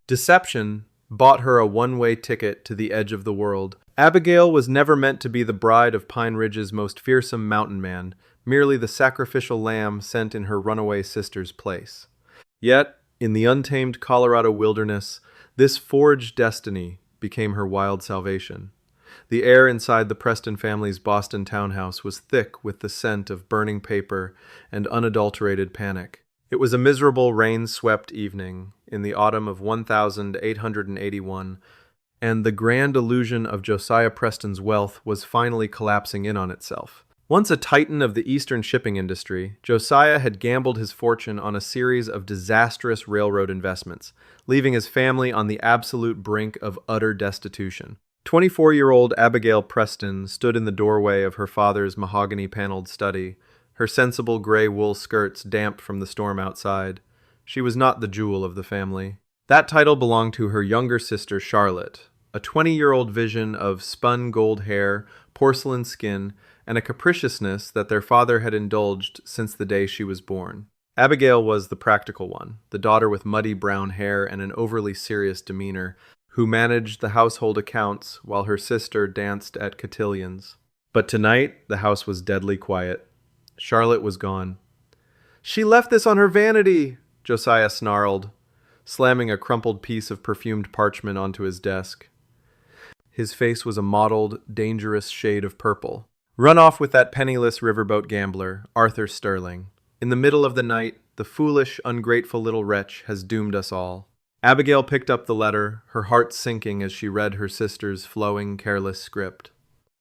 Deception bought her a one-way ticket to the edge of the world. Abigail was never meant to be the bride of Pine Ridge's most fearsome mountain man, merely the sacrificial lamb sent in her runaway sister's place. Yet, in the untamed Colorado wilderness, this forged destiny became her wild salvation. The air inside the Preston family's Boston townhouse was thick with the scent of burning paper and unadulterated panic. It was a miserable, rain-swept evening in the autumn of 1881, and the grand illusion of Josiah Preston's wealth was finally collapsing in on itself. Once a titan of the eastern shipping industry, Josiah had gambled his fortune on a series of disastrous railroad investments, leaving his family on the absolute brink of utter destitution. 24-year-old Abigail Preston stood in the doorway of her father's mahogany-paneled study, her sensible gray wool skirts damp from the storm outside. She was not the jewel of the family. That title belonged to her younger sister Charlotte, a 20-year-old vision of spun gold hair, porcelain skin, and a capriciousness that their father had indulged since the day she was born. Abigail was the practical one, the daughter with muddy brown hair and an overly serious demeanor, who managed the household accounts while her sister danced at cotillions. But tonight, the house was deadly quiet. Charlotte was gone. "She left this on her vanity," Josiah snarled, slamming a crumpled piece of perfumed parchment onto his desk. His face was a mottled, dangerous shade of purple. "Run off with that penniless riverboat gambler, Arthur Sterling. In the middle of the night, the foolish, ungrateful little wretch has doomed us all." Abigail picked up the letter, her heart sinking as she read her sister's flowing, careless script.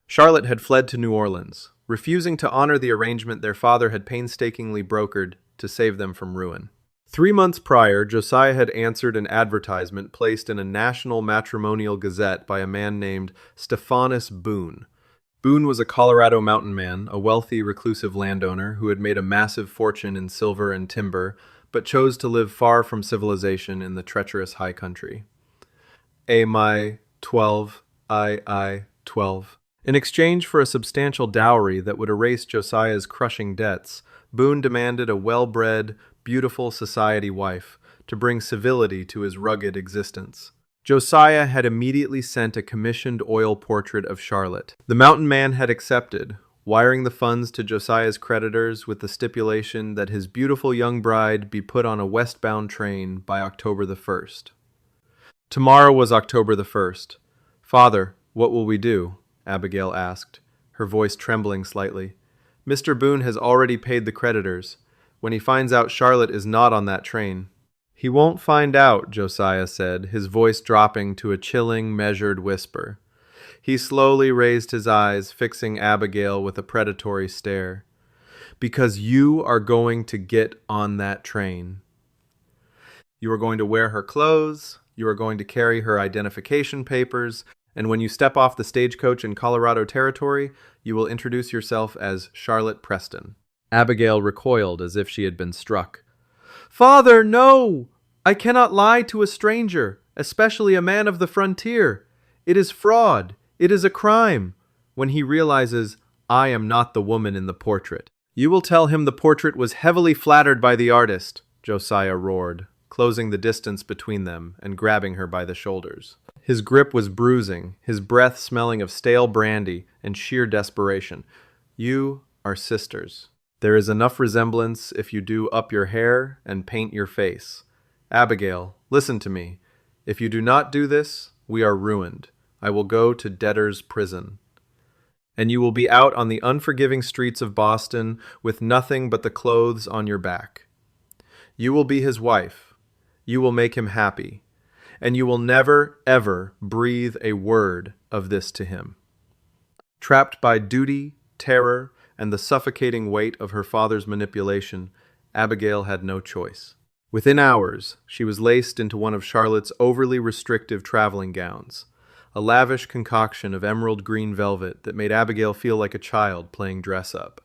Charlotte had fled to New Orleans, refusing to honor the arrangement their father had painstakingly brokered to save them from ruin. 3 months prior, Josiah had answered an advertisement placed in a national matrimonial gazette by a man named Stephanus Boone. Boone was a Colorado mountain man, a wealthy, reclusive landowner who had made a massive fortune in silver and timber, but chose to live far from civilization in the treacherous high country. My 12. In exchange for a substantial dowry that would erase Josiah's crushing debts, Boone demanded a well-bred, beautiful society wife to bring civility to his rugged existence. Josiah had immediately sent a commissioned oil portrait of Charlotte. The mountain man had accepted, wiring the funds to Josiah's creditors with the stipulation that his beautiful young bride be put on a westbound train by October the 1st. Tomorrow was October the 1st. "Father, what will we do?" Abigail asked, her voice trembling slightly. "Mr. Boone has already paid the creditors. When he finds out Charlotte is not on that train—" "He won't find out," Josiah said, his voice dropping to a chilling, measured whisper. He slowly raised his eyes, fixing Abigail with a predatory stare. "Because you are going to get on that train. You are going to wear her clothes, you are going to carry her identification papers, and when you step off the stagecoach in Colorado territory, you will introduce yourself as Charlotte Preston." Abigail recoiled as if she had been struck. "Father, no! I cannot lie to a stranger, especially a man of the frontier. It is fraud. It is a crime. When he realizes I am not the woman in the portrait." "You will tell him the portrait was heavily flattered by the artist," Josiah roared, closing the distance between them and grabbing her by the shoulders. His grip was bruising, his breath smelling of stale brandy and sheer desperation. "You are sisters. There is enough resemblance if you do up your hair and paint your face. Abigail, listen to me. If you do not do this, we are ruined. I will go to debtor's prison. And you will be out on the unforgiving streets of Boston with nothing but the clothes on your back. You will be his wife. You will make him happy. And you will never, ever breathe a word of this to him." Trapped by duty, terror, and the suffocating weight of her father's manipulation, Abigail had no choice. Within hours, she was laced into one of Charlotte's overly restrictive traveling gowns, a lavish concoction of emerald green velvet that made Abigail feel like a child playing dress-up.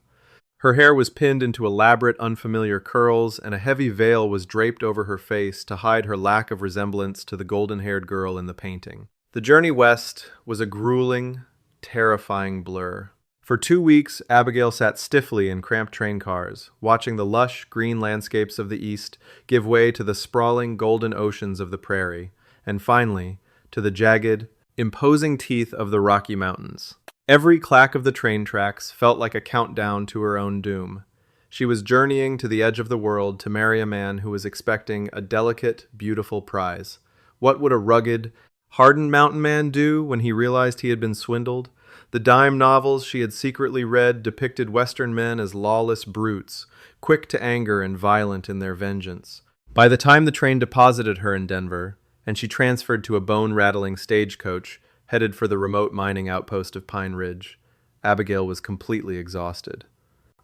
Her hair was pinned into elaborate, unfamiliar curls, and a heavy veil was draped over her face to hide her lack of resemblance to the golden-haired girl in the painting. The journey west was a grueling, terrifying blur. For 2 weeks, Abigail sat stiffly in cramped train cars, watching the lush, green landscapes of the east give way to the sprawling golden oceans of the prairie, and finally, to the jagged, imposing teeth of the Rocky Mountains. Every clack of the train tracks felt like a countdown to her own doom. She was journeying to the edge of the world to marry a man who was expecting a delicate, beautiful prize. What would a rugged, hardened mountain man do when he realized he had been swindled? The dime novels she had secretly read depicted Western men as lawless brutes, quick to anger and violent in their vengeance. By the time the train deposited her in Denver, and she transferred to a bone-rattling stagecoach headed for the remote mining outpost of Pine Ridge, Abigail was completely exhausted.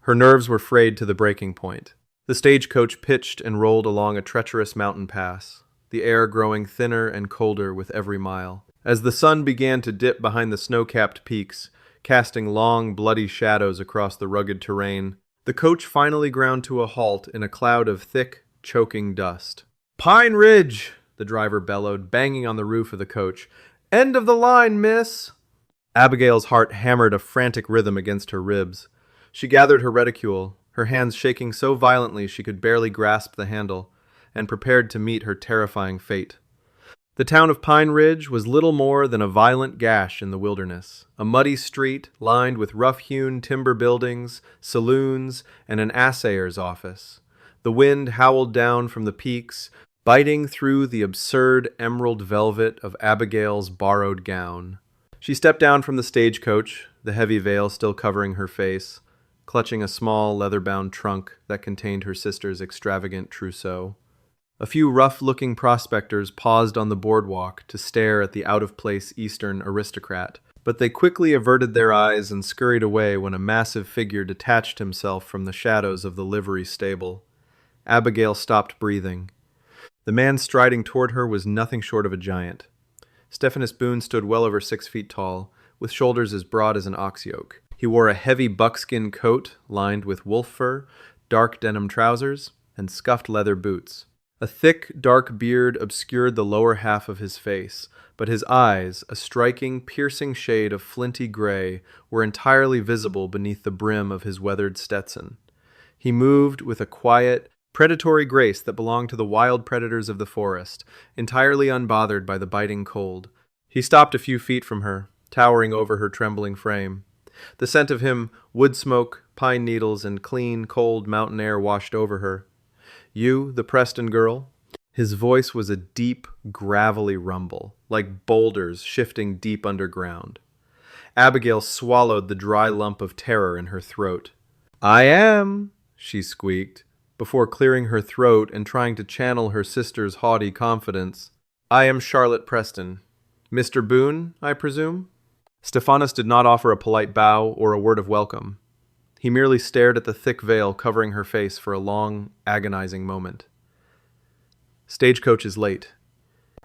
Her nerves were frayed to the breaking point. The stagecoach pitched and rolled along a treacherous mountain pass, the air growing thinner and colder with every mile. As the sun began to dip behind the snow-capped peaks, casting long, bloody shadows across the rugged terrain, the coach finally ground to a halt in a cloud of thick, choking dust. "Pine Ridge!" the driver bellowed, banging on the roof of the coach. "End of the line, miss!" Abigail's heart hammered a frantic rhythm against her ribs. She gathered her reticule, her hands shaking so violently she could barely grasp the handle, and prepared to meet her terrifying fate. The town of Pine Ridge was little more than a violent gash in the wilderness, a muddy street lined with rough-hewn timber buildings, saloons, and an assayer's office. The wind howled down from the peaks, biting through the absurd emerald velvet of Abigail's borrowed gown. She stepped down from the stagecoach, the heavy veil still covering her face, clutching a small leather-bound trunk that contained her sister's extravagant trousseau. A few rough-looking prospectors paused on the boardwalk to stare at the out-of-place Eastern aristocrat, but they quickly averted their eyes and scurried away when a massive figure detached himself from the shadows of the livery stable. Abigail stopped breathing. The man striding toward her was nothing short of a giant. Stephanus Boone stood well over 6 feet tall, with shoulders as broad as an ox yoke. He wore a heavy buckskin coat lined with wolf fur, dark denim trousers, and scuffed leather boots. A thick, dark beard obscured the lower half of his face, but his eyes, a striking, piercing shade of flinty gray, were entirely visible beneath the brim of his weathered Stetson. He moved with a quiet, predatory grace that belonged to the wild predators of the forest, entirely unbothered by the biting cold. He stopped a few feet from her, towering over her trembling frame. The scent of him, wood smoke, pine needles, and clean, cold mountain air washed over her. "You, the Preston girl?" His voice was a deep, gravelly rumble, like boulders shifting deep underground. Abigail swallowed the dry lump of terror in her throat. "I am," she squeaked, before clearing her throat and trying to channel her sister's haughty confidence. "I am Charlotte Preston. Mr. Boone, I presume?" Stephanus did not offer a polite bow or a word of welcome. He merely stared at the thick veil covering her face for a long, agonizing moment. "Stagecoach is late.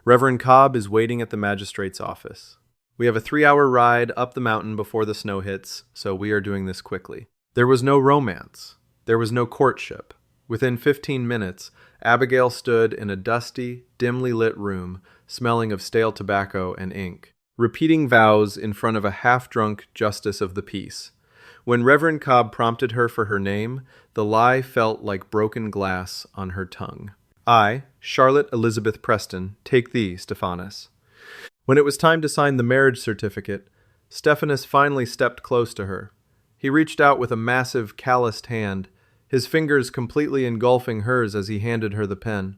Reverend Cobb is waiting at the magistrate's office. We have a 3-hour ride up the mountain before the snow hits, so we are doing this quickly." There was no romance. There was no courtship. Within 15 minutes, Abigail stood in a dusty, dimly lit room, smelling of stale tobacco and ink, repeating vows in front of a half-drunk justice of the peace. When Reverend Cobb prompted her for her name, the lie felt like broken glass on her tongue. "I, Charlotte Elizabeth Preston, take thee, Stephanus." When it was time to sign the marriage certificate, Stephanus finally stepped close to her. He reached out with a massive, calloused hand, his fingers completely engulfing hers as he handed her the pen.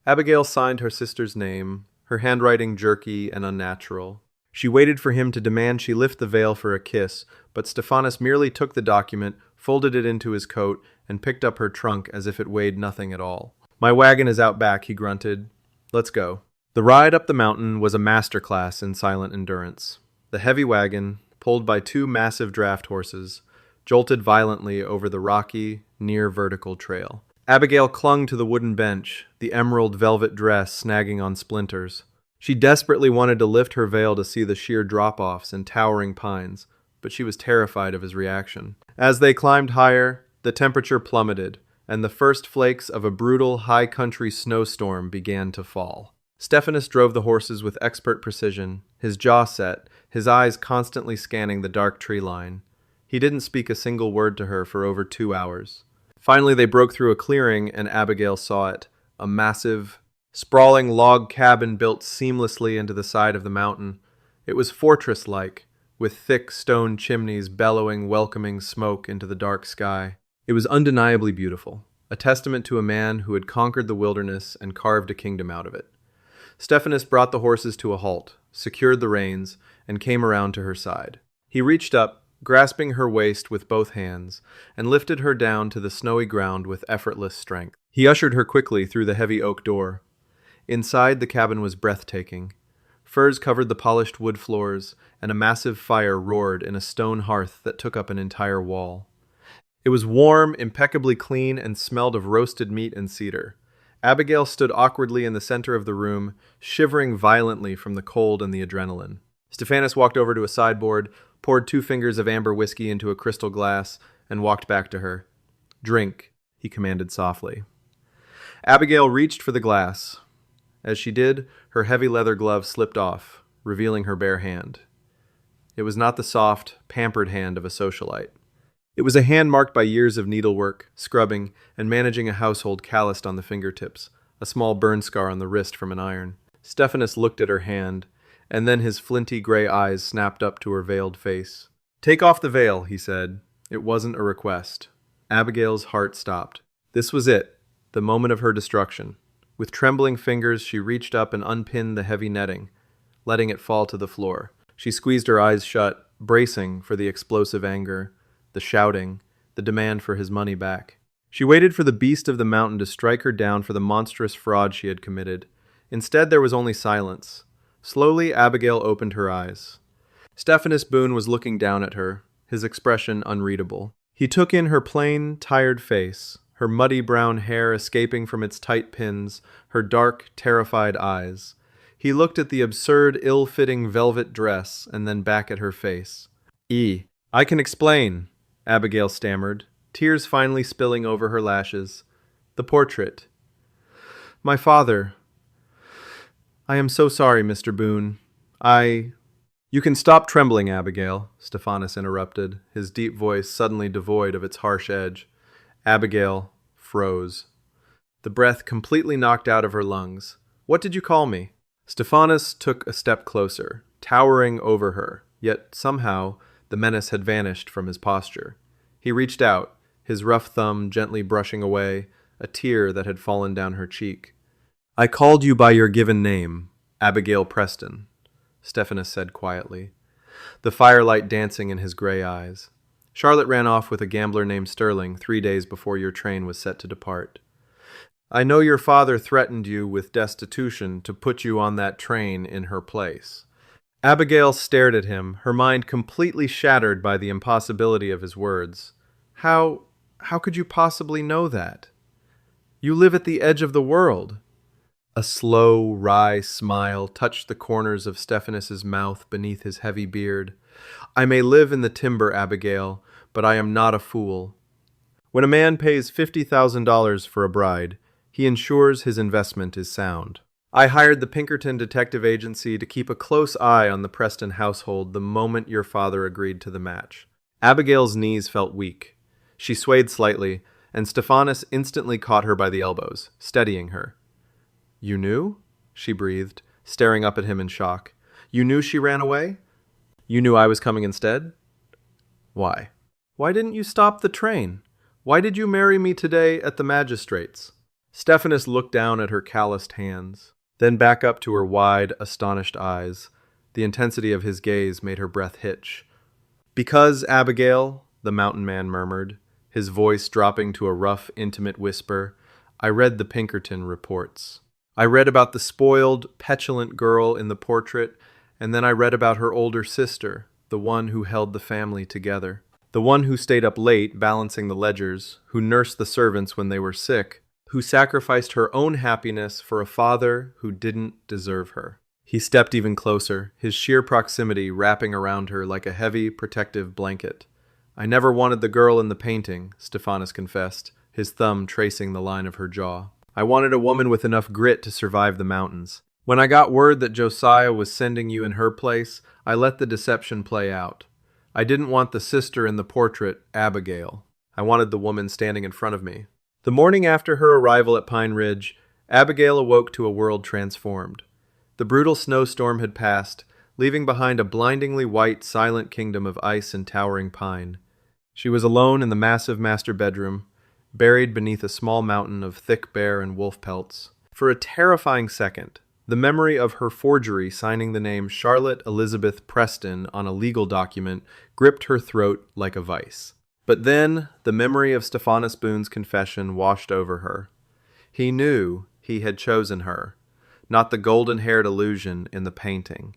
Abigail signed her sister's name, her handwriting jerky and unnatural. She waited for him to demand she lift the veil for a kiss, but Stephanus merely took the document, folded it into his coat, and picked up her trunk as if it weighed nothing at all. "My wagon is out back," he grunted. "Let's go." The ride up the mountain was a masterclass in silent endurance. The heavy wagon, pulled by 2 massive draft horses, jolted violently over the rocky, near-vertical trail. Abigail clung to the wooden bench, the emerald velvet dress snagging on splinters. She desperately wanted to lift her veil to see the sheer drop-offs and towering pines, but she was terrified of his reaction. As they climbed higher, the temperature plummeted, and the first flakes of a brutal high-country snowstorm began to fall. Stephanus drove the horses with expert precision, his jaw set, his eyes constantly scanning the dark tree line. He didn't speak a single word to her for over 2 hours. Finally, they broke through a clearing, and Abigail saw it, a massive, Sprawling log cabin built seamlessly into the side of the mountain. It was fortress-like, with thick stone chimneys bellowing welcoming smoke into the dark sky. It was undeniably beautiful, a testament to a man who had conquered the wilderness and carved a kingdom out of it. Stephanus brought the horses to a halt, secured the reins, and came around to her side. He reached up, grasping her waist with both hands, and lifted her down to the snowy ground with effortless strength. He ushered her quickly through the heavy oak door. Inside, the cabin was breathtaking. Furs covered the polished wood floors, and a massive fire roared in a stone hearth that took up an entire wall. It was warm, impeccably clean, and smelled of roasted meat and cedar. Abigail stood awkwardly in the center of the room, shivering violently from the cold and the adrenaline. Stephanus walked over to a sideboard, poured 2 fingers of amber whiskey into a crystal glass, and walked back to her. "Drink," he commanded softly. Abigail reached for the glass. As she did, her heavy leather glove slipped off, revealing her bare hand. It was not the soft, pampered hand of a socialite. It was a hand marked by years of needlework, scrubbing, and managing a household calloused on the fingertips, a small burn scar on the wrist from an iron. Stephanus looked at her hand, and then his flinty gray eyes snapped up to her veiled face. "Take off the veil," he said. It wasn't a request. Abigail's heart stopped. This was it, the moment of her destruction. With trembling fingers, she reached up and unpinned the heavy netting, letting it fall to the floor. She squeezed her eyes shut, bracing for the explosive anger, the shouting, the demand for his money back. She waited for the beast of the mountain to strike her down for the monstrous fraud she had committed. Instead, there was only silence. Slowly, Abigail opened her eyes. Stephanus Boone was looking down at her, his expression unreadable. He took in her plain, tired face, her muddy brown hair escaping from its tight pins, her dark, terrified eyes. He looked at the absurd, ill-fitting velvet dress and then back at her face. "I can explain," Abigail stammered, tears finally spilling over her lashes. "The portrait. My father. I am so sorry, Mr. Boone. You can stop trembling, Abigail," Stephanus interrupted, his deep voice suddenly devoid of its harsh edge. Abigail froze, the breath completely knocked out of her lungs. "What did you call me?" Stephanus took a step closer, towering over her, yet somehow the menace had vanished from his posture. He reached out, his rough thumb gently brushing away a tear that had fallen down her cheek. "I called you by your given name, Abigail Preston," Stephanus said quietly, the firelight dancing in his gray eyes. "Charlotte ran off with a gambler named Sterling 3 days before your train was set to depart. I know your father threatened you with destitution to put you on that train in her place." Abigail stared at him, her mind completely shattered by the impossibility of his words. How could you possibly know that? You live at the edge of the world." A slow, wry smile touched the corners of Stephanus's mouth beneath his heavy beard. "I may live in the timber, Abigail, but I am not a fool. When a man pays $50,000 for a bride, he ensures his investment is sound. I hired the Pinkerton Detective Agency to keep a close eye on the Preston household the moment your father agreed to the match." Abigail's knees felt weak. She swayed slightly, and Stephanus instantly caught her by the elbows, steadying her. "You knew?" she breathed, staring up at him in shock. "You knew she ran away? You knew I was coming instead? Why? Why didn't you stop the train? Why did you marry me today at the magistrate's?" Stephanus looked down at her calloused hands, then back up to her wide, astonished eyes. The intensity of his gaze made her breath hitch. "Because, Abigail," the mountain man murmured, his voice dropping to a rough, intimate whisper, "I read the Pinkerton reports. I read about the spoiled, petulant girl in the portrait, and then I read about her older sister, the one who held the family together. The one who stayed up late balancing the ledgers, who nursed the servants when they were sick, who sacrificed her own happiness for a father who didn't deserve her." He stepped even closer, his sheer proximity wrapping around her like a heavy, protective blanket. "I never wanted the girl in the painting," Stephanus confessed, his thumb tracing the line of her jaw. "I wanted a woman with enough grit to survive the mountains. When I got word that Josiah was sending you in her place, I let the deception play out. I didn't want the sister in the portrait, Abigail. I wanted the woman standing in front of me." The morning after her arrival at Pine Ridge, Abigail awoke to a world transformed. The brutal snowstorm had passed, leaving behind a blindingly white, silent kingdom of ice and towering pine. She was alone in the massive master bedroom, buried beneath a small mountain of thick bear and wolf pelts. For a terrifying second, the memory of her forgery signing the name Charlotte Elizabeth Preston on a legal document gripped her throat like a vice. But then, the memory of Stephanus Boone's confession washed over her. He knew he had chosen her, not the golden-haired illusion in the painting.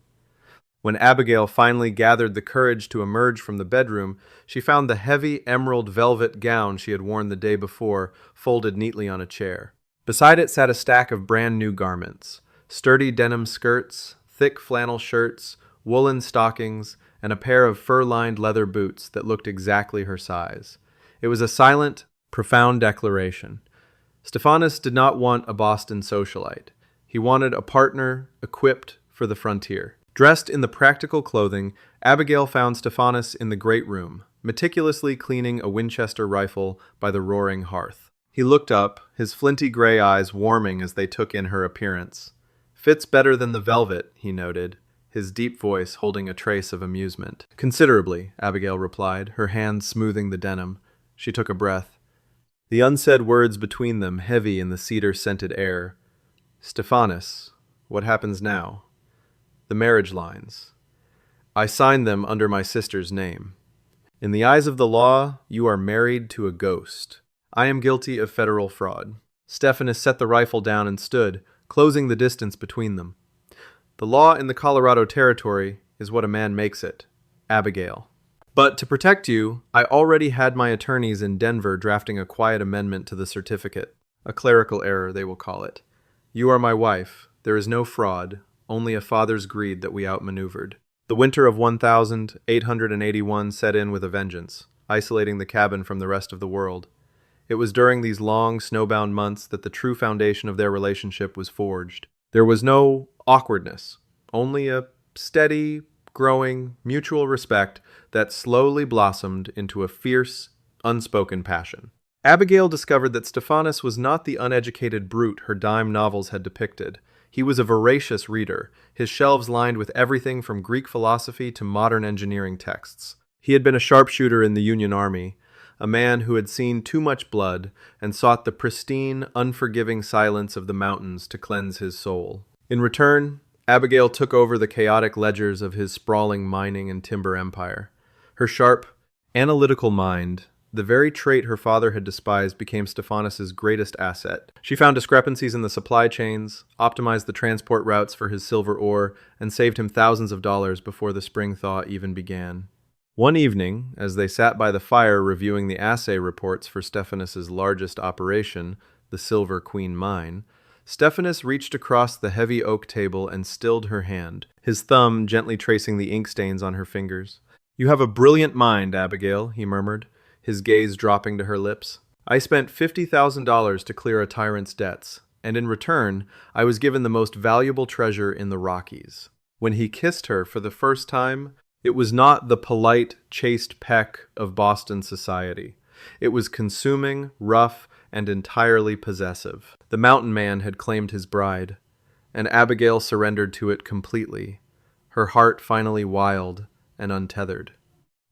When Abigail finally gathered the courage to emerge from the bedroom, she found the heavy emerald velvet gown she had worn the day before folded neatly on a chair. Beside it sat a stack of brand-new garments: sturdy denim skirts, thick flannel shirts, woolen stockings, and a pair of fur-lined leather boots that looked exactly her size. It was a silent, profound declaration. Stephanus did not want a Boston socialite. He wanted a partner equipped for the frontier. Dressed in the practical clothing, Abigail found Stephanus in the great room, meticulously cleaning a Winchester rifle by the roaring hearth. He looked up, his flinty gray eyes warming as they took in her appearance. "Fits better than the velvet," he noted, his deep voice holding a trace of amusement. "Considerably," Abigail replied, her hands smoothing the denim. She took a breath, the unsaid words between them heavy in the cedar-scented air. "Stephanus, what happens now?" "The marriage lines. I signed them under my sister's name. In the eyes of the law, you are married to a ghost. I am guilty of federal fraud." Stephanus set the rifle down and stood, closing the distance between them. "The law in the Colorado Territory is what a man makes it, Abigail. But to protect you, I already had my attorneys in Denver drafting a quiet amendment to the certificate. A clerical error, they will call it. You are my wife. There is no fraud, only a father's greed that we outmaneuvered." The winter of 1881 set in with a vengeance, isolating the cabin from the rest of the world. It was during these long, snowbound months that the true foundation of their relationship was forged. There was no awkwardness, only a steady, growing, mutual respect that slowly blossomed into a fierce, unspoken passion. Abigail discovered that Stephanus was not the uneducated brute her dime novels had depicted. He was a voracious reader, his shelves lined with everything from Greek philosophy to modern engineering texts. He had been a sharpshooter in the Union Army, a man who had seen too much blood and sought the pristine, unforgiving silence of the mountains to cleanse his soul. In return, Abigail took over the chaotic ledgers of his sprawling mining and timber empire. Her sharp, analytical mind, the very trait her father had despised, became Stephanus's greatest asset. She found discrepancies in the supply chains, optimized the transport routes for his silver ore, and saved him thousands of dollars before the spring thaw even began. One evening, as they sat by the fire reviewing the assay reports for Stephanus's largest operation, the Silver Queen Mine, Stephanus reached across the heavy oak table and stilled her hand, his thumb gently tracing the ink stains on her fingers. "You have a brilliant mind, Abigail," he murmured, his gaze dropping to her lips. "I spent $50,000 to clear a tyrant's debts, and in return, I was given the most valuable treasure in the Rockies." When he kissed her for the first time, it was not the polite, chaste peck of Boston society. It was consuming, rough, and entirely possessive. The mountain man had claimed his bride, and Abigail surrendered to it completely, her heart finally wild and untethered.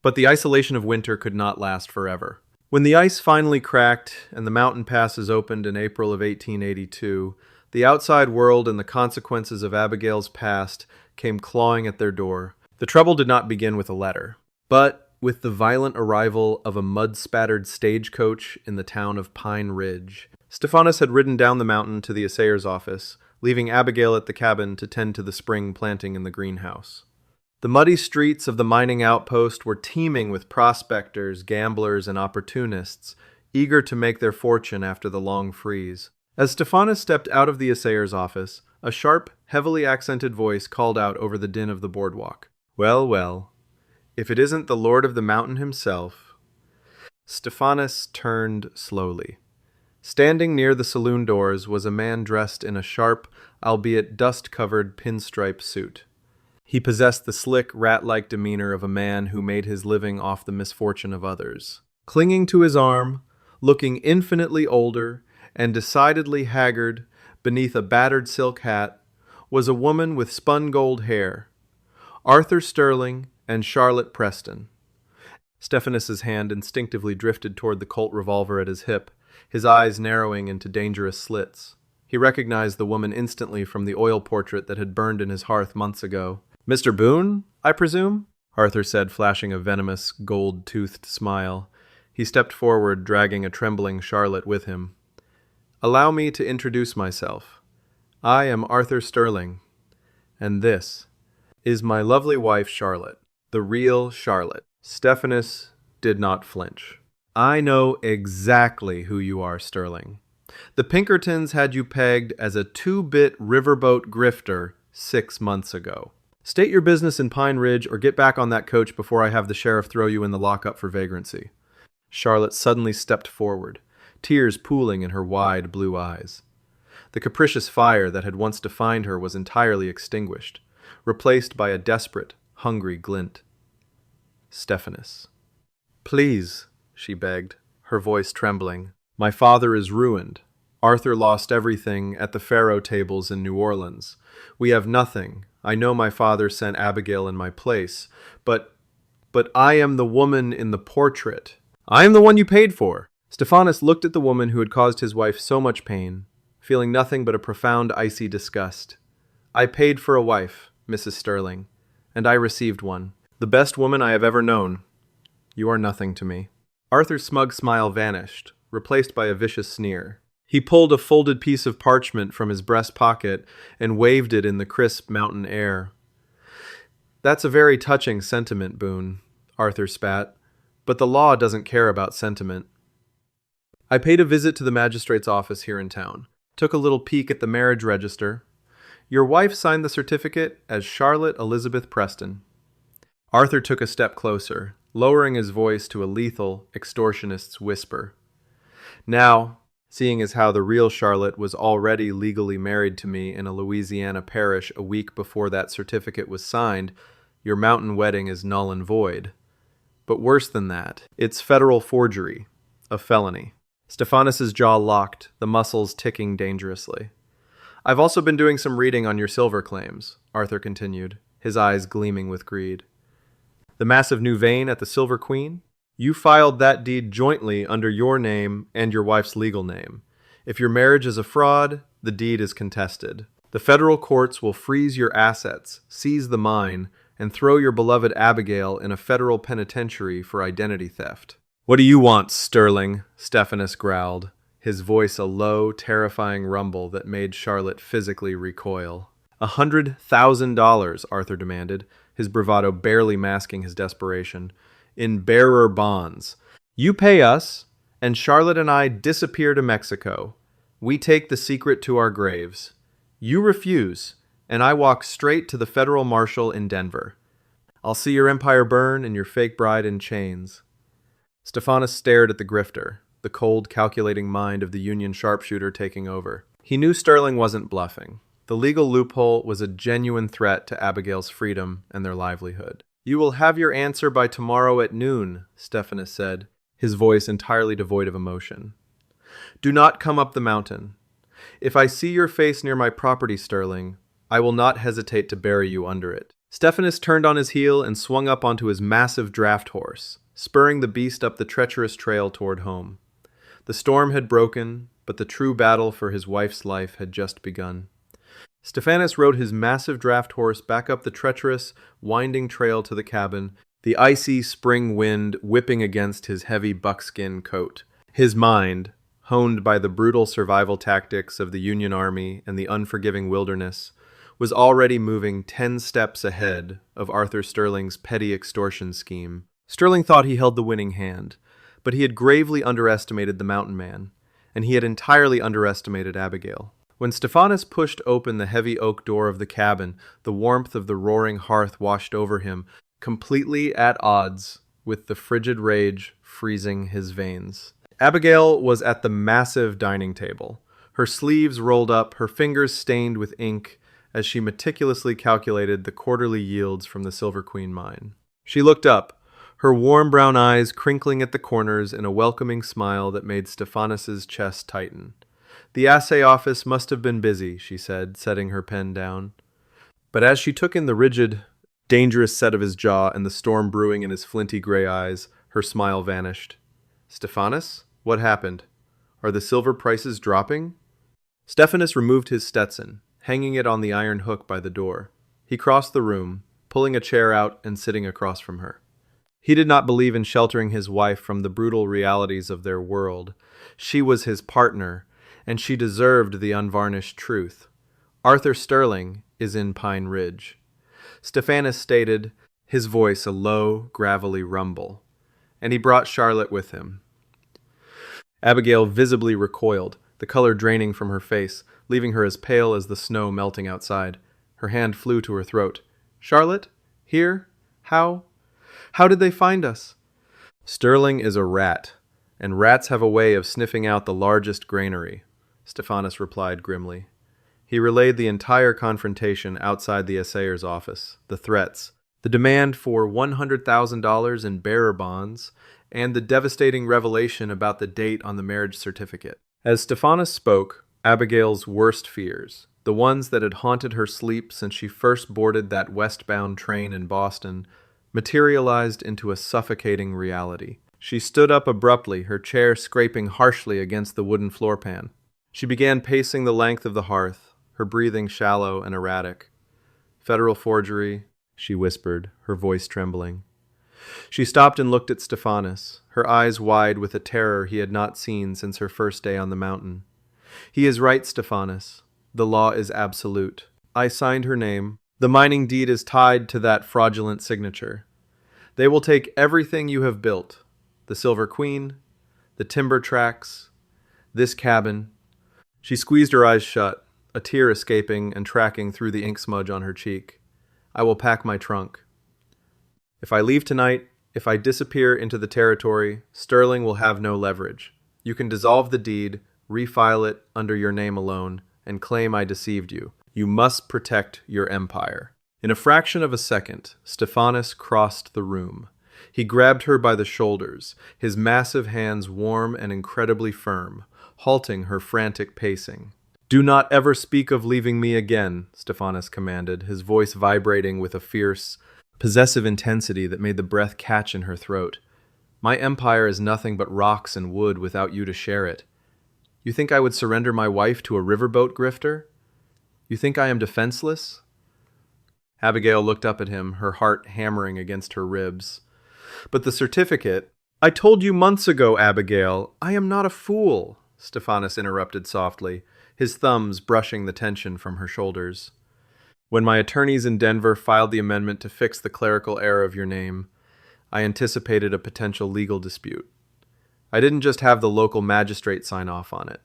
But the isolation of winter could not last forever. When the ice finally cracked and the mountain passes opened in April of 1882, the outside world and the consequences of Abigail's past came clawing at their door. The trouble did not begin with a letter, but with the violent arrival of a mud-spattered stagecoach in the town of Pine Ridge. Stephanus had ridden down the mountain to the assayer's office, leaving Abigail at the cabin to tend to the spring planting in the greenhouse. The muddy streets of the mining outpost were teeming with prospectors, gamblers, and opportunists, eager to make their fortune after the long freeze. As Stephanus stepped out of the assayer's office, a sharp, heavily accented voice called out over the din of the boardwalk. "Well, well, if it isn't the Lord of the Mountain himself." Stephanus turned slowly. Standing near the saloon doors was a man dressed in a sharp, albeit dust-covered pinstripe suit. He possessed the slick, rat-like demeanor of a man who made his living off the misfortune of others. Clinging to his arm, looking infinitely older and decidedly haggard, beneath a battered silk hat, was a woman with spun gold hair, Arthur Sterling and Charlotte Preston. Stephanus's hand instinctively drifted toward the Colt revolver at his hip, his eyes narrowing into dangerous slits. He recognized the woman instantly from the oil portrait that had burned in his hearth months ago. "Mr. Boone, I presume?" Arthur said, flashing a venomous, gold-toothed smile. He stepped forward, dragging a trembling Charlotte with him. "Allow me to introduce myself. I am Arthur Sterling, and this is my lovely wife, Charlotte, the real Charlotte." Stephanus did not flinch. "I know exactly who you are, Sterling. The Pinkertons had you pegged as a two-bit riverboat grifter 6 months ago. State your business in Pine Ridge or get back on that coach before I have the sheriff throw you in the lockup for vagrancy." Charlotte suddenly stepped forward, tears pooling in her wide blue eyes. The capricious fire that had once defined her was entirely extinguished, replaced by a desperate, hungry glint. "Stephanus." "Please," she begged, her voice trembling. "My father is ruined. Arthur lost everything at the faro tables in New Orleans. We have nothing. I know my father sent Abigail in my place, but I am the woman in the portrait. I am the one you paid for." Stephanus looked at the woman who had caused his wife so much pain, feeling nothing but a profound icy disgust. "I paid for a wife, Mrs. Sterling, and I received one. The best woman I have ever known. You are nothing to me." Arthur's smug smile vanished, replaced by a vicious sneer. He pulled a folded piece of parchment from his breast pocket and waved it in the crisp mountain air. "That's a very touching sentiment, Boone," Arthur spat, "but the law doesn't care about sentiment." I paid a visit to the magistrate's office here in town, took a little peek at the marriage register. Your wife signed the certificate as Charlotte Elizabeth Preston. Arthur took a step closer, lowering his voice to a lethal, extortionist's whisper. "Now, seeing as how the real Charlotte was already legally married to me in a Louisiana parish a week before that certificate was signed, your mountain wedding is null and void. But worse than that, it's federal forgery, a felony." Stephanus's jaw locked, the muscles ticking dangerously. "I've also been doing some reading on your silver claims," Arthur continued, his eyes gleaming with greed. "The massive new vein at the Silver Queen? You filed that deed jointly under your name and your wife's legal name. If your marriage is a fraud, the deed is contested. The federal courts will freeze your assets, seize the mine, and throw your beloved Abigail in a federal penitentiary for identity theft." "What do you want, Sterling?" Stephanus growled, his voice a low, terrifying rumble that made Charlotte physically recoil. $100,000, Arthur demanded, his bravado barely masking his desperation. "In bearer bonds. You pay us, and Charlotte and I disappear to Mexico. We take the secret to our graves. You refuse, and I walk straight to the federal marshal in Denver. I'll see your empire burn and your fake bride in chains." Stephanus stared at the grifter, the cold, calculating mind of the Union sharpshooter taking over. He knew Sterling wasn't bluffing. The legal loophole was a genuine threat to Abigail's freedom and their livelihood. "You will have your answer by tomorrow at noon," Stephanus said, his voice entirely devoid of emotion. "Do not come up the mountain. If I see your face near my property, Sterling, I will not hesitate to bury you under it." Stephanus turned on his heel and swung up onto his massive draft horse, spurring the beast up the treacherous trail toward home. The storm had broken, but the true battle for his wife's life had just begun. Stephanus rode his massive draft horse back up the treacherous, winding trail to the cabin, the icy spring wind whipping against his heavy buckskin coat. His mind, honed by the brutal survival tactics of the Union Army and the unforgiving wilderness, was already moving 10 steps ahead of Arthur Sterling's petty extortion scheme. Sterling thought he held the winning hand, but he had gravely underestimated the mountain man, and he had entirely underestimated Abigail. When Stephanus pushed open the heavy oak door of the cabin, the warmth of the roaring hearth washed over him, completely at odds with the frigid rage freezing his veins. Abigail was at the massive dining table, her sleeves rolled up, her fingers stained with ink, as she meticulously calculated the quarterly yields from the Silver Queen mine. She looked up, her warm brown eyes crinkling at the corners in a welcoming smile that made Stephanus's chest tighten. The assay office must have been busy, she said, setting her pen down. But as she took in the rigid, dangerous set of his jaw and the storm brewing in his flinty gray eyes, her smile vanished. Stephanos? What happened? Are the silver prices dropping? Stephanos removed his Stetson, hanging it on the iron hook by the door. He crossed the room, pulling a chair out and sitting across from her. He did not believe in sheltering his wife from the brutal realities of their world. She was his partner, and she deserved the unvarnished truth. Arthur Sterling is in Pine Ridge. Stephanos stated, his voice a low, gravelly rumble, and he brought Charlotte with him. Abigail visibly recoiled, the color draining from her face, leaving her as pale as the snow melting outside. Her hand flew to her throat. Charlotte? Here? How? How did they find us? Sterling is a rat, and rats have a way of sniffing out the largest granary, Stephanos replied grimly. He relayed the entire confrontation outside the assayer's office, the threats, the demand for $100,000 in bearer bonds, and the devastating revelation about the date on the marriage certificate. As Stephanos spoke, Abigail's worst fears, the ones that had haunted her sleep since she first boarded that westbound train in Boston, materialized into a suffocating reality. She stood up abruptly, her chair scraping harshly against the wooden floor pan. She began pacing the length of the hearth, her breathing shallow and erratic. Federal forgery, she whispered, her voice trembling. She stopped and looked at Stephanos, her eyes wide with a terror he had not seen since her first day on the mountain. He is right, Stephanos. The law is absolute. I signed her name. The mining deed is tied to that fraudulent signature. They will take everything you have built. The Silver Queen, the timber tracks, this cabin. She squeezed her eyes shut, a tear escaping and tracking through the ink smudge on her cheek. I will pack my trunk. If I leave tonight, if I disappear into the territory, Sterling will have no leverage. You can dissolve the deed, refile it under your name alone, and claim I deceived you. You must protect your empire. In a fraction of a second, Stephanos crossed the room. He grabbed her by the shoulders, his massive hands warm and incredibly firm, halting her frantic pacing. Do not ever speak of leaving me again, Stephanos commanded, his voice vibrating with a fierce, possessive intensity that made the breath catch in her throat. My empire is nothing but rocks and wood without you to share it. You think I would surrender my wife to a riverboat grifter? You think I am defenseless? Abigail looked up at him, her heart hammering against her ribs. But the certificate— I told you months ago, Abigail, I am not a fool, Stephanos interrupted softly, his thumbs brushing the tension from her shoulders. When my attorneys in Denver filed the amendment to fix the clerical error of your name, I anticipated a potential legal dispute. I didn't just have the local magistrate sign off on it.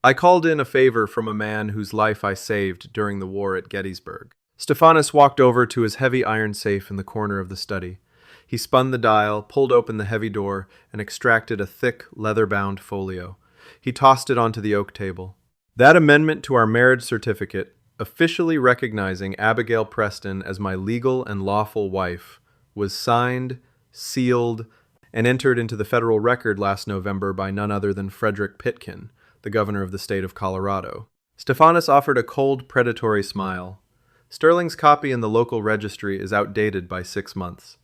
I called in a favor from a man whose life I saved during the war at Gettysburg. Stephanos walked over to his heavy iron safe in the corner of the study. He spun the dial, pulled open the heavy door, and extracted a thick, leather-bound folio. He tossed it onto the oak table. That amendment to our marriage certificate, officially recognizing Abigail Preston as my legal and lawful wife, was signed, sealed, and entered into the federal record last November by none other than Frederick Pitkin, the governor of the state of Colorado. Stephanos offered a cold, predatory smile. Sterling's copy in the local registry is outdated by 6 months.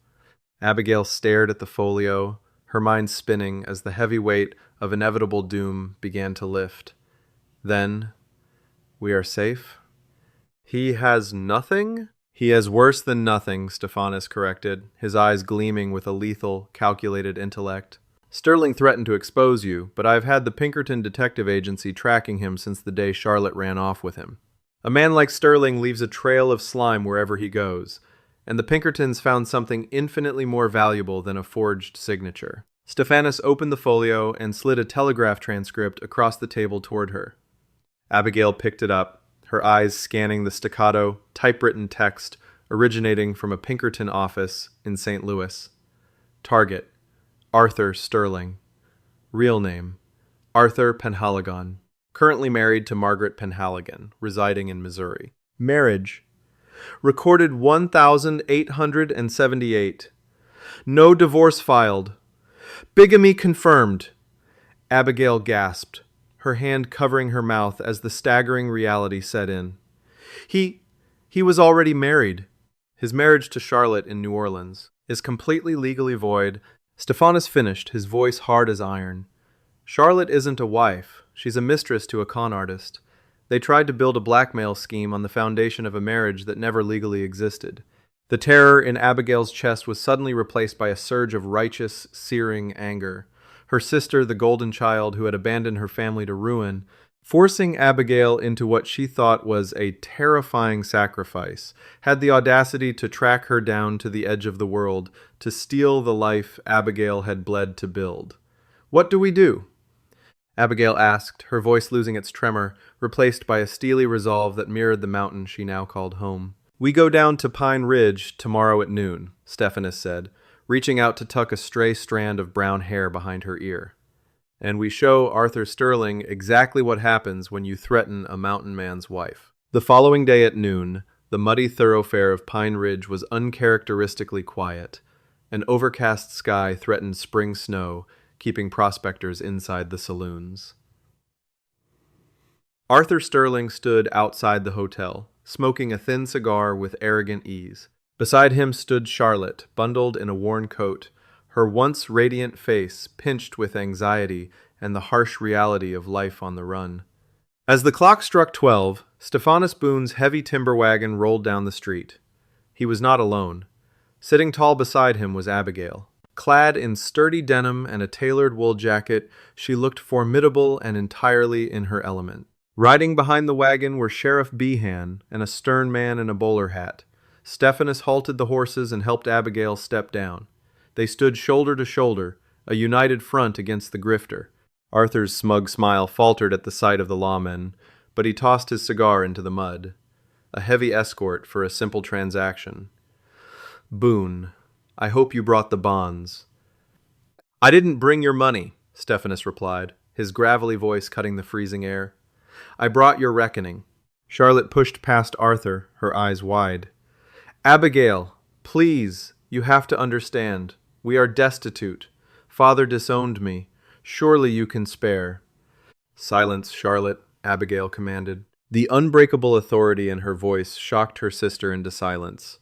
Abigail stared at the folio, her mind spinning as the heavy weight of inevitable doom began to lift. Then, we are safe? He has nothing? He has worse than nothing, Stephanos corrected, his eyes gleaming with a lethal, calculated intellect. Sterling threatened to expose you, but I've had the Pinkerton Detective Agency tracking him since the day Charlotte ran off with him. A man like Sterling leaves a trail of slime wherever he goes, and the Pinkertons found something infinitely more valuable than a forged signature. Stephanos opened the folio and slid a telegraph transcript across the table toward her. Abigail picked it up, her eyes scanning the staccato, typewritten text originating from a Pinkerton office in St. Louis. Target: Arthur Sterling. Real name: Arthur Penhaligon. Currently married to Margaret Penhaligon, residing in Missouri. Marriage: recorded 1,878. No divorce filed. Bigamy confirmed. Abigail gasped. her hand covering her mouth as the staggering reality set in. He was already married. His marriage to Charlotte in New Orleans is completely legally void. Stephanus finished, his voice hard as iron. Charlotte isn't a wife. She's a mistress to a con artist. They tried to build a blackmail scheme on the foundation of a marriage that never legally existed. The terror in Abigail's chest was suddenly replaced by a surge of righteous, searing anger. Her sister, the golden child who had abandoned her family to ruin, forcing Abigail into what she thought was a terrifying sacrifice, had the audacity to track her down to the edge of the world, to steal the life Abigail had bled to build. "What do we do?" Abigail asked, her voice losing its tremor, replaced by a steely resolve that mirrored the mountain she now called home. "We go down to Pine Ridge tomorrow at noon," Stephanus said, reaching out to tuck a stray strand of brown hair behind her ear. "And we show Arthur Sterling exactly what happens when you threaten a mountain man's wife." The following day at noon, the muddy thoroughfare of Pine Ridge was uncharacteristically quiet. An overcast sky threatened spring snow, keeping prospectors inside the saloons. Arthur Sterling stood outside the hotel, smoking a thin cigar with arrogant ease. Beside him stood Charlotte, bundled in a worn coat, her once radiant face pinched with anxiety and the harsh reality of life on the run. As the clock struck 12, Stephanus Boone's heavy timber wagon rolled down the street. He was not alone. Sitting tall beside him was Abigail. Clad in sturdy denim and a tailored wool jacket, she looked formidable and entirely in her element. Riding behind the wagon were Sheriff Behan and a stern man in a bowler hat. Stephanus halted the horses and helped Abigail step down. They stood shoulder to shoulder, a united front against the grifter. Arthur's smug smile faltered at the sight of the lawmen, but he tossed his cigar into the mud. A heavy escort for a simple transaction. "Boone, I hope you brought the bonds." "I didn't bring your money," Stephanus replied, his gravelly voice cutting the freezing air. "I brought your reckoning." Charlotte pushed past Arthur, her eyes wide. "Abigail, please, you have to understand. We are destitute. Father disowned me. Surely you can spare." "Silence, Charlotte," Abigail commanded. The unbreakable authority in her voice shocked her sister into silence.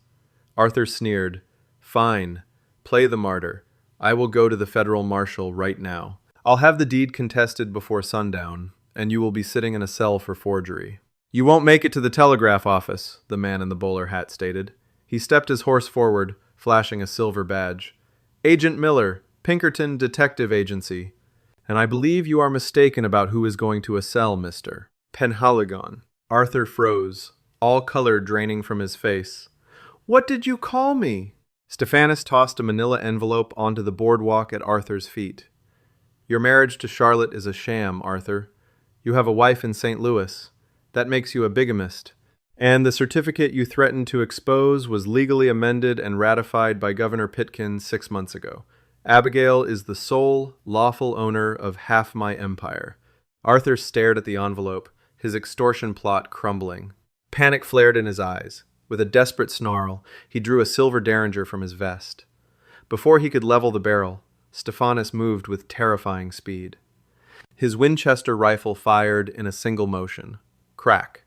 Arthur sneered. "Fine. Play the martyr. I will go to the federal marshal right now. I'll have the deed contested before sundown, and you will be sitting in a cell for forgery." "You won't make it to the telegraph office," the man in the bowler hat stated. He stepped his horse forward, flashing a silver badge. "Agent Miller, Pinkerton Detective Agency. And I believe you are mistaken about who is going to a cell, Mr. Penhaligon." Arthur froze, all color draining from his face. "What did you call me?" Stephanus tossed a manila envelope onto the boardwalk at Arthur's feet. "Your marriage to Charlotte is a sham, Arthur. You have a wife in St. Louis. That makes you a bigamist. And the certificate you threatened to expose was legally amended and ratified by Governor Pitkin 6 months ago. Abigail is the sole, lawful owner of half my empire." Arthur stared at the envelope, his extortion plot crumbling. Panic flared in his eyes. With a desperate snarl, he drew a silver derringer from his vest. Before he could level the barrel, Stephanus moved with terrifying speed. His Winchester rifle fired in a single motion. Crack.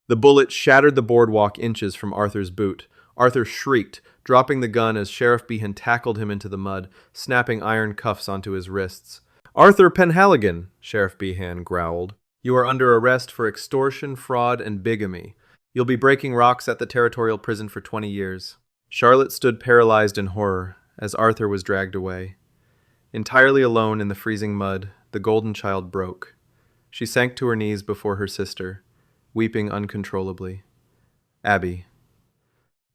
The bullet shattered the boardwalk inches from Arthur's boot. Arthur shrieked, dropping the gun as Sheriff Behan tackled him into the mud, snapping iron cuffs onto his wrists. "Arthur Penhaligon," Sheriff Behan growled. "You are under arrest for extortion, fraud, and bigamy. You'll be breaking rocks at the territorial prison for 20 years. Charlotte stood paralyzed in horror as Arthur was dragged away. Entirely alone in the freezing mud, the golden child broke. She sank to her knees before her sister, weeping uncontrollably. "Abby,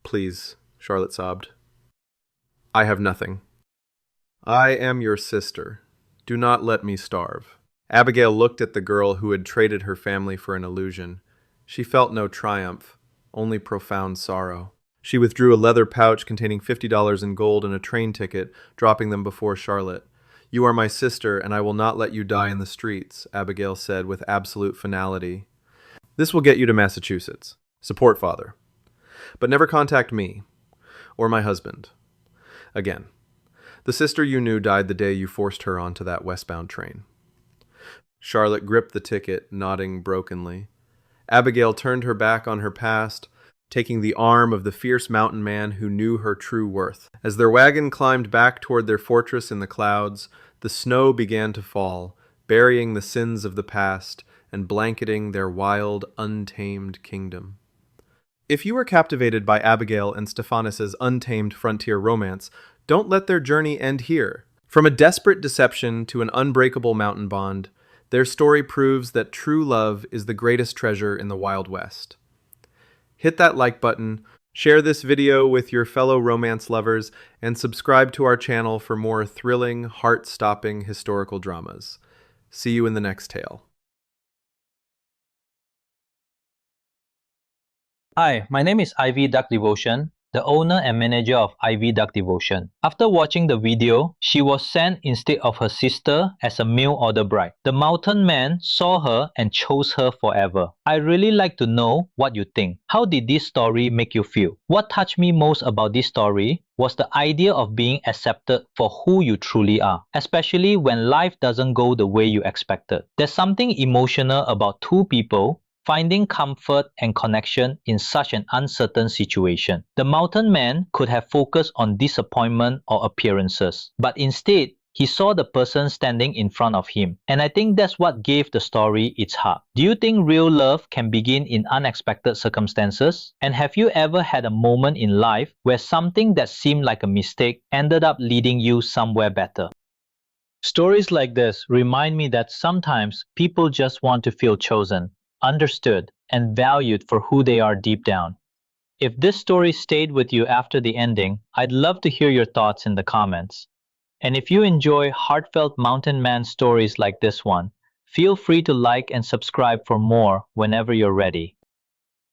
please," Charlotte sobbed. "I have nothing. I am your sister. Do not let me starve." Abigail looked at the girl who had traded her family for an illusion. She felt no triumph, only profound sorrow. She withdrew a leather pouch containing $50 in gold and a train ticket, dropping them before Charlotte. "You are my sister, and I will not let you die in the streets," Abigail said with absolute finality. "This will get you to Massachusetts. Support father. But never contact me, or my husband, again. The sister you knew died the day you forced her onto that westbound train." Charlotte gripped the ticket, nodding brokenly. Abigail turned her back on her past, taking the arm of the fierce mountain man who knew her true worth. As their wagon climbed back toward their fortress in the clouds, the snow began to fall, burying the sins of the past and blanketing their wild, untamed kingdom. If you were captivated by Abigail and Stephanus's untamed frontier romance, don't let their journey end here. From a desperate deception to an unbreakable mountain bond, their story proves that true love is the greatest treasure in the Wild West. Hit that like button, share this video with your fellow romance lovers, and subscribe to our channel for more thrilling, heart-stopping historical dramas. See you in the next tale. Hi, my name is Ivy Duck Devotion, the owner and manager of Ivy Duck Devotion. After watching the video, she was sent instead of her sister as a mail order bride. The mountain man saw her and chose her forever. I really like to know what you think. How did this story make you feel? What touched me most about this story was the idea of being accepted for who you truly are, especially when life doesn't go the way you expected. There's something emotional about two people finding comfort and connection in such an uncertain situation. The mountain man could have focused on disappointment or appearances, but instead, he saw the person standing in front of him. And I think that's what gave the story its heart. Do you think real love can begin in unexpected circumstances? And have you ever had a moment in life where something that seemed like a mistake ended up leading you somewhere better? Stories like this remind me that sometimes people just want to feel chosen, understood, and valued for who they are deep down. If this story stayed with you after the ending, I'd love to hear your thoughts in the comments. And if you enjoy heartfelt mountain man stories like this one, feel free to like and subscribe for more whenever you're ready.